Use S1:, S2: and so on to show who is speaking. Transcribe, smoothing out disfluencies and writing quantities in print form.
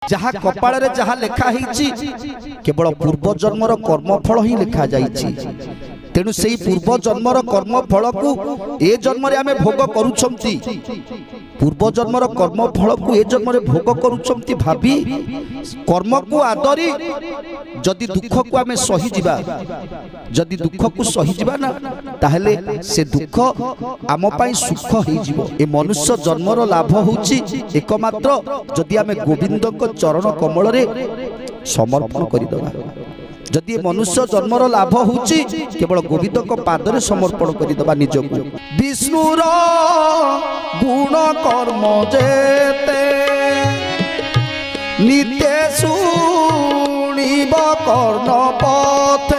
S1: जहाँ कपाल रे जहाँ लेखा ही केवल पूर्व जन्मर कर्मफल ही लिखा जाइछि। तेणु से पूर्व जन्मर कर्मफल को ए जन्म आमे भोग करूछंती, पूर्व जन्मर कर्मफल को ए जन्म भोग करूछंती भाभी कर्म को आदरी जदि दुख को आमे सही जिबा, जदि दुख को सही जिबा ना ताहले से दुख आम पाई सुख ही जिवो। ए मनुष्य जन्मर लाभ होउछि एकमात्र जदि आमे गोविंद को चरण कमल रे समर्पण करि दबा। जदि मनुष्य जन्मर लाभ होउछि केवल गोविंद को पादरे समर्पण करि दबा निजको। विष्णुर गुण कर्म जेते नित्य शुणिब कर्ण पथ